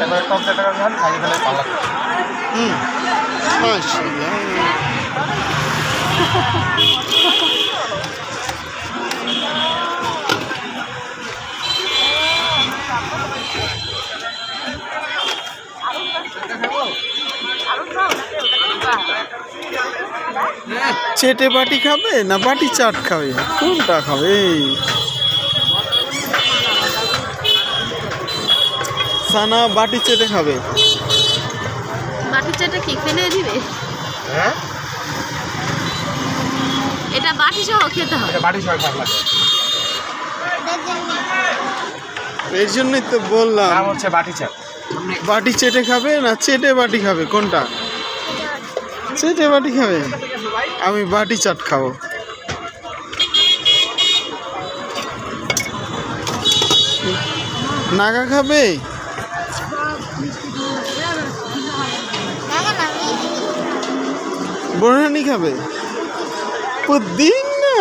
এবারে টক দিয়ে টাকা খান খাইয়ে ফেলে ভালো লাগবে। মাশাআল্লাহ। চেটে বাটি খাবে না বাটি চাট খাবে, কোনটা খাবে? সানা বাটি চেটে খাবে। বাটি চাটা কি ফেলে দিবে? হ্যাঁ এটা বাটি সহ খেতে হবে। এটা বাটি সবাই ভালো লাগে। এর জন্যই তো বললাম নাম হচ্ছে বাটি চাট। বাটি চেটে খাবে না চেটে বাটি খাবে, কোনটা? চেটে বাটি খাবে, আমি বাটি চাট খাবো। নাগা খাবে? বোরহানি খাবে? পুদিং না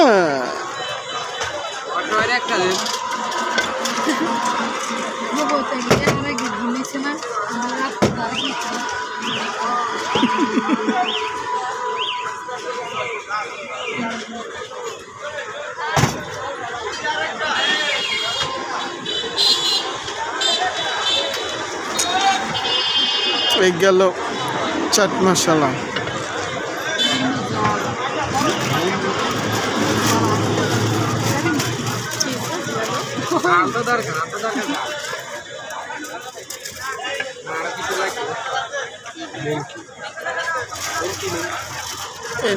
এই গেল চাট মশলা।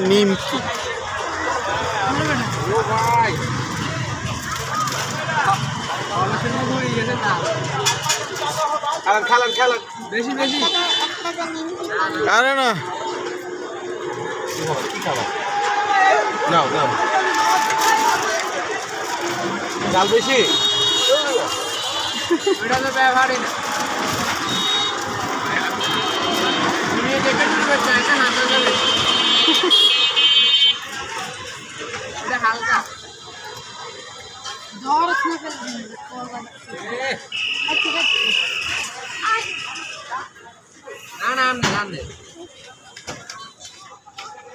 নিমকি খালান খালান বেশি বেশি। আরে না কি খাবার নাও নাও ডাল বেশি ওটা তো ব্যবহারই না। তুমি দেখে শুরু করছো এটা না তো যাবে এটা হালকা জ্বর আসলে ফেলে না না না না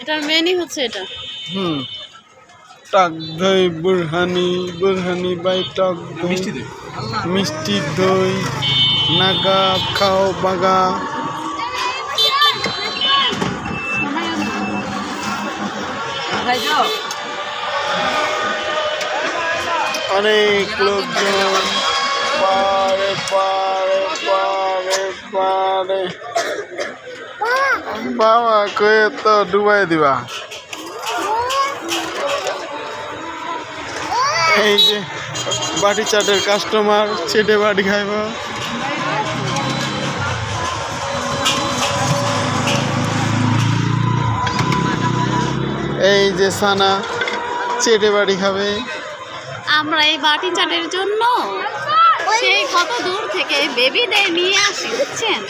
এটার মেনই হচ্ছে এটা। টক দই বুরহানি, বুরহানি বাই টক দই, মিষ্টি দই মিষ্টি দই, নাগা খাও বাগা। অনেক লোকজন পারে পারে পারে পারে। বাবা কয়ে তো ডুবাই দিবা। এই যে বাটি চাটের কাস্টমার চেটে বাটি খাইব। এই যে সানা চেটে বাটি খাবে। আমরা এই বাটি চাটের জন্য সেই কত দূর থেকে বেবিদের নিয়ে আসি, বুঝছেন?